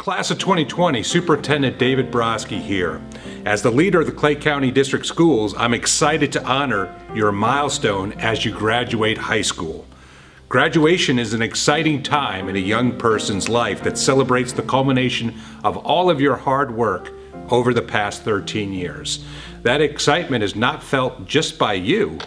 Class of 2020, Superintendent David Brodsky here. As the leader of the Clay County District Schools, I'm excited to honor your milestone as you graduate high school. Graduation is an exciting time in a young person's life that celebrates the culmination of all of your hard work over the past 13 years. That excitement is not felt just by you,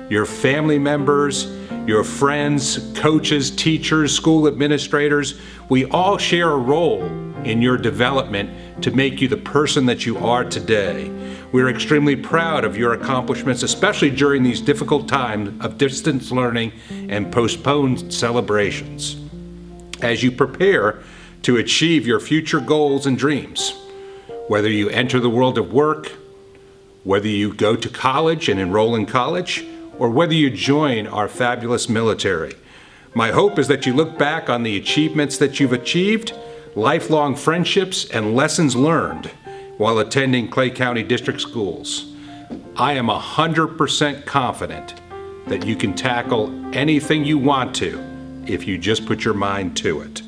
your family members, your friends, coaches, teachers, school administrators. We all share a role in your development to make you the person that you are today. We're extremely proud of your accomplishments, especially during these difficult times of distance learning and postponed celebrations. As you prepare to achieve your future goals and dreams, whether you enter the world of work, whether you go to college and enroll in college, or whether you join our fabulous military. My hope is that you look back on the achievements that you've achieved, lifelong friendships, and lessons learned while attending Clay County District Schools. I am 100% confident that you can tackle anything you want to if you just put your mind to it.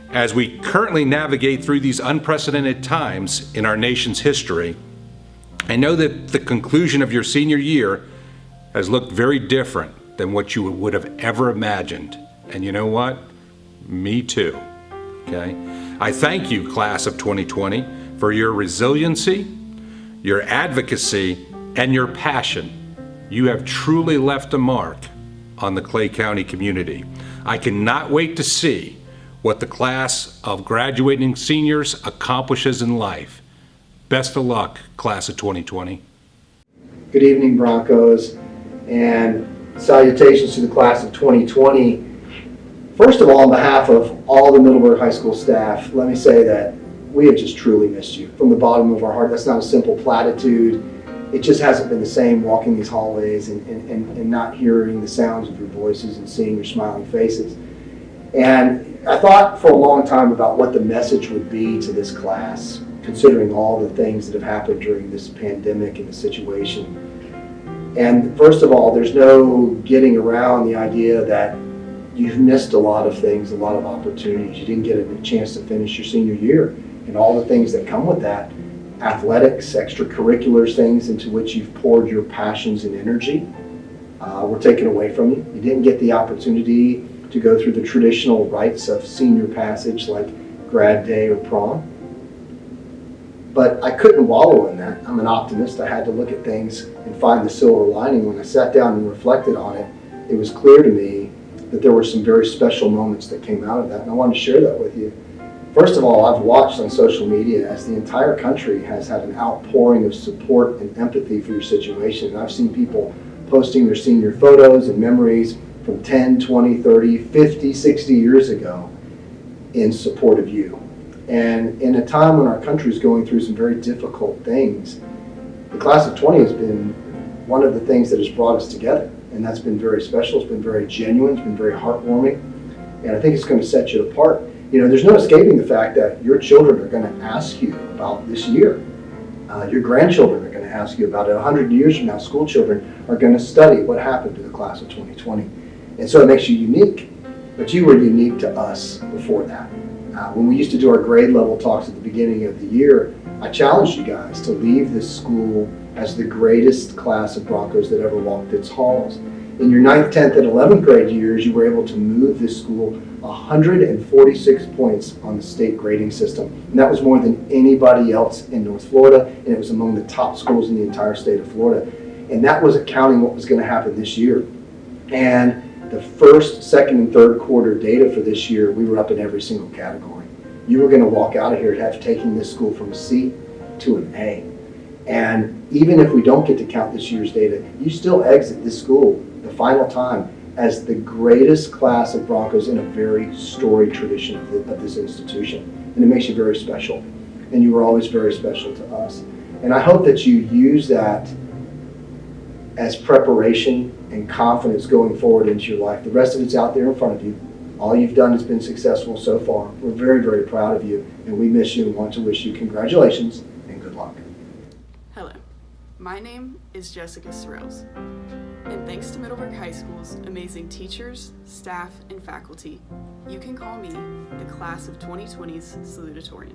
As we currently navigate through these unprecedented times in our nation's history, I know that the conclusion of your senior year has looked very different than what you would have ever imagined. And you know what? Me too, okay? I thank you, Class of 2020, for your resiliency, your advocacy, and your passion. You have truly left a mark on the Clay County community. I cannot wait to see what the class of graduating seniors accomplishes in life. Best of luck, Class of 2020. Good evening, Broncos, and salutations to the Class of 2020. First of all, on behalf of all the Middleburg High School staff, let me say that we have just truly missed you from the bottom of our heart. That's not a simple platitude. It just hasn't been the same walking these hallways and not hearing the sounds of your voices and seeing your smiling faces. And I thought for a long time about what the message would be to this class, considering all the things that have happened during this pandemic and the situation. And first of all, there's no getting around the idea that you've missed a lot of things, a lot of opportunities. You didn't get a chance to finish your senior year and all the things that come with that. Athletics, extracurriculars, things into which you've poured your passions and energy were taken away from you. You didn't get the opportunity to go through the traditional rites of senior passage like grad day or prom. But I couldn't wallow in that. I'm an optimist. I had to look at things and find the silver lining. When I sat down and reflected on it, it was clear to me that there were some very special moments that came out of that, and I wanted to share that with you. First of all, I've watched on social media as the entire country has had an outpouring of support and empathy for your situation. And I've seen people posting their senior photos and memories from 10, 20, 30, 50, 60 years ago in support of you. And in a time when our country is going through some very difficult things, the Class of 20 has been one of the things that has brought us together. And that's been very special. It's been very genuine. It's been very heartwarming. And I think it's going to set you apart. You know, there's no escaping the fact that your children are going to ask you about this year. Your grandchildren are going to ask you about it. 100 years from now, school children are going to study what happened to the Class of 2020. And so it makes you unique. But you were unique to us before that. When we used to do our grade level talks at the beginning of the year, I challenged you guys to leave this school as the greatest class of Broncos that ever walked its halls. In your 9th, 10th, and 11th grade years, you were able to move this school 146 points on the state grading system. And that was more than anybody else in North Florida, and it was among the top schools in the entire state of Florida. And that wasn't counting what was going to happen this year. And the first, second, and third quarter data for this year, we were up in every single category. You were going to walk out of here and have taken this school from a C to an A. And even if we don't get to count this year's data, you still exit this school the final time as the greatest class of Broncos in a very storied tradition of this institution. And it makes you very special. And you were always very special to us. And I hope that you use that as preparation and confidence going forward into your life. The rest of it's out there in front of you. All you've done has been successful so far. We're very, very proud of you, and we miss you and want to wish you congratulations and good luck. Hello, my name is Jessica Sorrells. And thanks to Middleburg High School's amazing teachers, staff, and faculty, you can call me the class of 2020's salutatorian.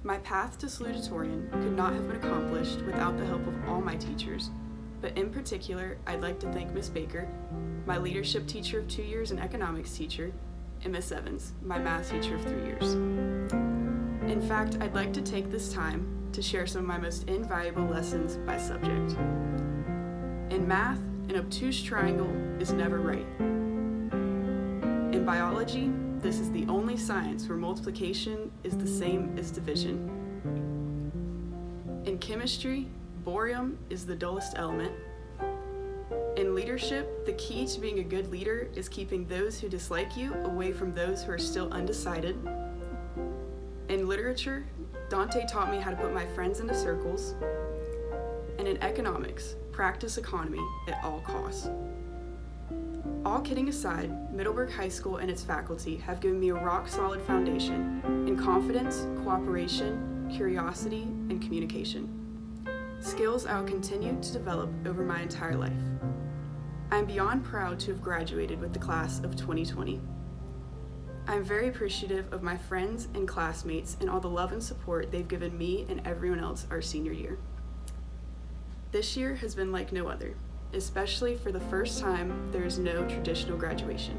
My path to salutatorian could not have been accomplished without the help of all my teachers, but in particular, I'd like to thank Miss Baker, my leadership teacher of 2 years and economics teacher, and Miss Evans, my math teacher of 3 years. In fact, I'd like to take this time to share some of my most invaluable lessons by subject. In math, an obtuse triangle is never right. In biology, this is the only science where multiplication is the same as division. In chemistry, borium is the dullest element. In leadership, the key to being a good leader is keeping those who dislike you away from those who are still undecided. In literature, Dante taught me how to put my friends into circles. And in economics, practice economy at all costs. All kidding aside, Middleburg High School and its faculty have given me a rock-solid foundation in confidence, cooperation, curiosity, and communication. Skills I will continue to develop over my entire life. I am beyond proud to have graduated with the class of 2020. I am very appreciative of my friends and classmates and all the love and support they've given me and everyone else our senior year. This year has been like no other, especially for the first time there is no traditional graduation.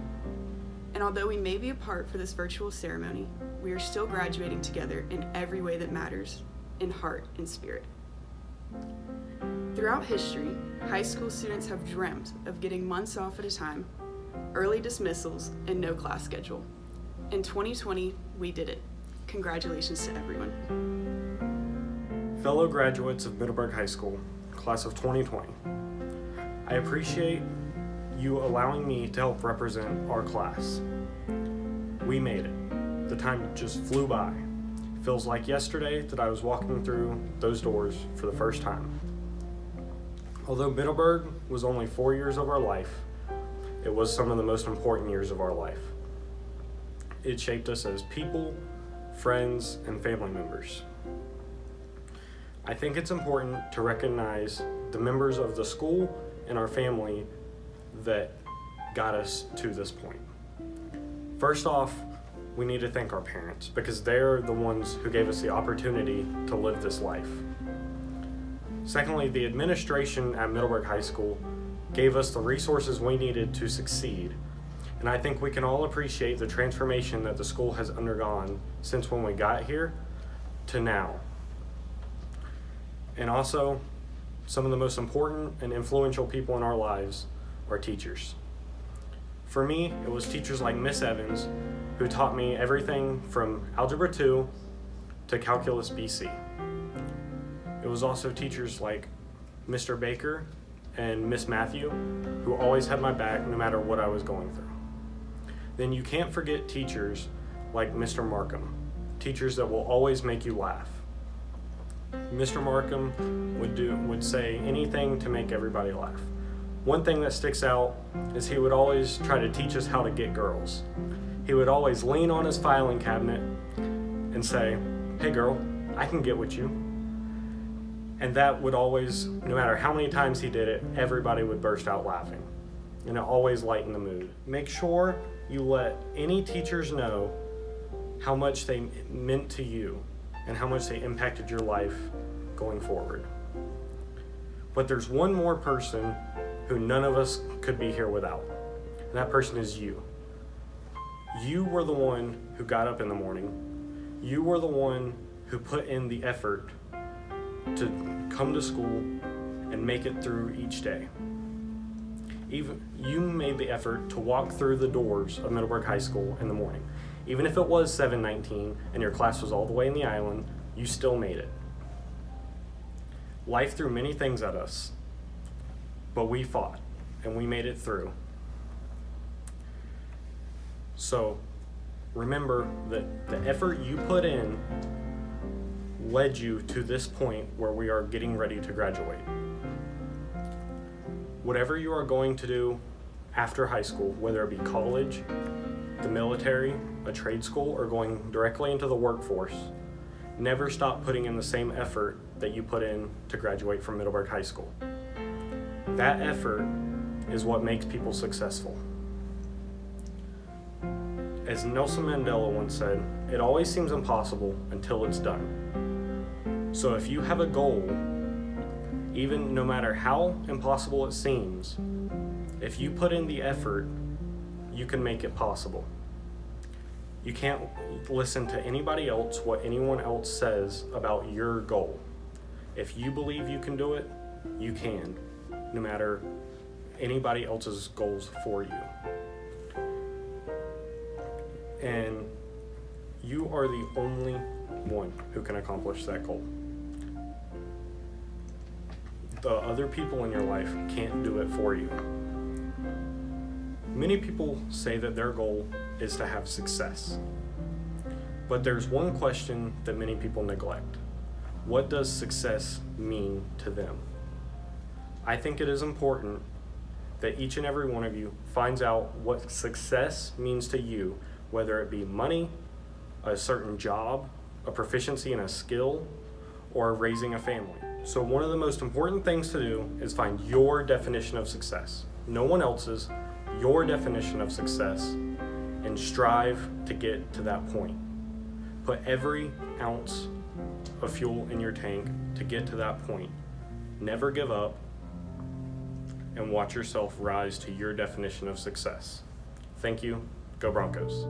And although we may be apart for this virtual ceremony, we are still graduating together in every way that matters, in heart and spirit. Throughout history, high school students have dreamt of getting months off at a time, early dismissals, and no class schedule. In 2020, we did it. Congratulations to everyone. Fellow graduates of Middleburg High School, class of 2020, I appreciate you allowing me to help represent our class. We made it. The time just flew by. It feels like yesterday that I was walking through those doors for the first time. Although Middleburg was only 4 years of our life, it was some of the most important years of our life. It shaped us as people, friends, and family members. I think it's important to recognize the members of the school and our family that got us to this point. First off, we need to thank our parents because they're the ones who gave us the opportunity to live this life. Secondly, the administration at Middleburg High School gave us the resources we needed to succeed. And I think we can all appreciate the transformation that the school has undergone since when we got here to now. And also, some of the most important and influential people in our lives are teachers. For me, it was teachers like Miss Evans who taught me everything from Algebra 2 to Calculus BC. It was also teachers like Mr. Baker and Miss Matthew who always had my back no matter what I was going through. Then you can't forget teachers like Mr. Markham, teachers that will always make you laugh. Mr. Markham would say anything to make everybody laugh. One thing that sticks out is he would always try to teach us how to get girls. He would always lean on his filing cabinet and say, "Hey girl, I can get with you." And that would always, no matter how many times he did it, everybody would burst out laughing. And it always lightened the mood. Make sure you let any teachers know how much they meant to you and how much they impacted your life going forward. But there's one more person who none of us could be here without, and that person is you. You were the one who got up in the morning. You were the one who put in the effort to come to school and make it through each day. Even you made the effort to walk through the doors of Middleburg High School in the morning. Even if it was 7:19 and your class was all the way in the island, you still made it. Life threw many things at us, but we fought and we made it through. So remember that the effort you put in led you to this point where we are getting ready to graduate. Whatever you are going to do after high school, whether it be college, the military, a trade school, or going directly into the workforce, never stop putting in the same effort that you put in to graduate from Middleburg High School. That effort is what makes people successful. As Nelson Mandela once said, it always seems impossible until it's done. So if you have a goal, even no matter how impossible it seems, if you put in the effort, you can make it possible. You can't listen to anybody else, what anyone else says about your goal. If you believe you can do it, you can, no matter anybody else's goals for you. And you are the only one who can accomplish that goal. The other people in your life can't do it for you. Many people say that their goal is to have success. But there's one question that many people neglect. What does success mean to them? I think it is important that each and every one of you finds out what success means to you, whether it be money, a certain job, a proficiency in a skill, or raising a family. So one of the most important things to do is find your definition of success. No one else's, your definition of success, and strive to get to that point. Put every ounce of fuel in your tank to get to that point. Never give up, and watch yourself rise to your definition of success. Thank you. Go Broncos.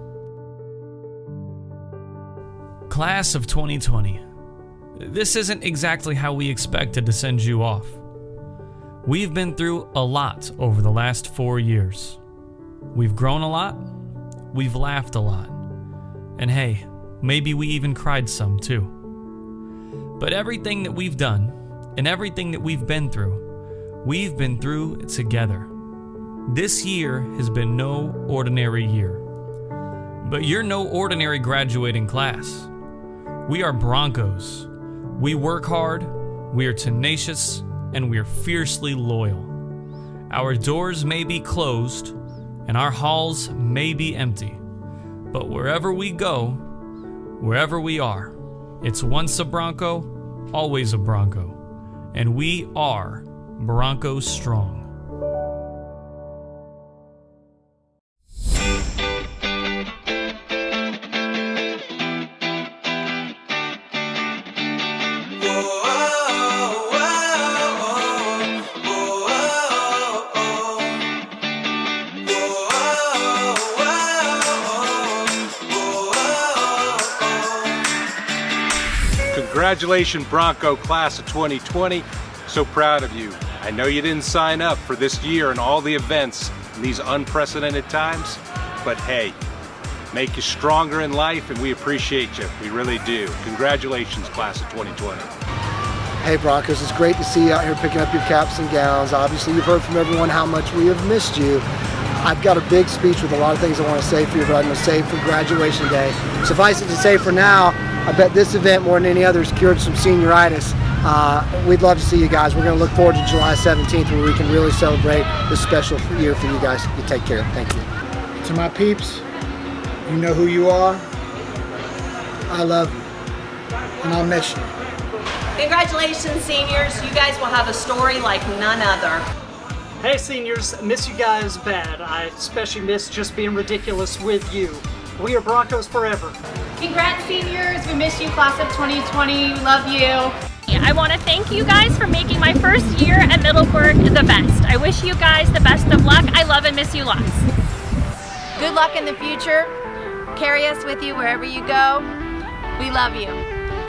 Class of 2020. This isn't exactly how we expected to send you off. We've been through a lot over the last 4 years. We've grown a lot, we've laughed a lot, and hey, maybe we even cried some too. But everything that we've done and everything that we've been through it together. This year has been no ordinary year. But you're no ordinary graduating class. We are Broncos. We work hard, we are tenacious, and we are fiercely loyal. Our doors may be closed, and our halls may be empty. But wherever we go, wherever we are, it's once a Bronco, always a Bronco. And we are Broncos strong. Congratulations, Bronco class of 2020. So proud of you. I know you didn't sign up for this year and all the events in these unprecedented times, but hey, make you stronger in life, and we appreciate you. We really do. Congratulations, class of 2020. Hey Broncos, it's great to see you out here picking up your caps and gowns. Obviously you've heard from everyone how much we have missed you. I've got a big speech with a lot of things I want to say for you, but I'm going to save for graduation day. Suffice it to say for now, I bet this event more than any other has cured some senioritis. We'd love to see you guys. We're going to look forward to July 17th where we can really celebrate this special year for you guys. You take care. Thank you. To my peeps, you know who you are. I love you, and I'll miss you. Congratulations, seniors. You guys will have a story like none other. Hey seniors, miss you guys bad. I especially miss just being ridiculous with you. We are Broncos forever. Congrats seniors, we miss you class of 2020, we love you. I want to thank you guys for making my first year at Middleburg the best. I wish you guys the best of luck. I love and miss you lots. Good luck in the future. Carry us with you wherever you go. We love you.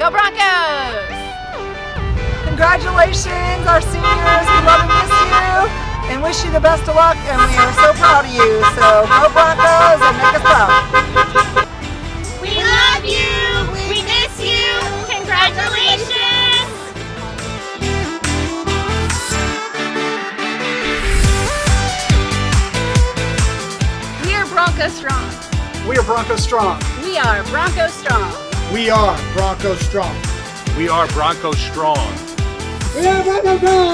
Go Broncos! Congratulations, our seniors. We love and miss you and wish you the best of luck, and we are so proud of you. So go Broncos and make us proud. We love you. We miss you. Congratulations. We are Broncos strong. We are Broncos strong. We are Broncos strong. We are Broncos strong. We are Broncos strong. We are Broncos strong.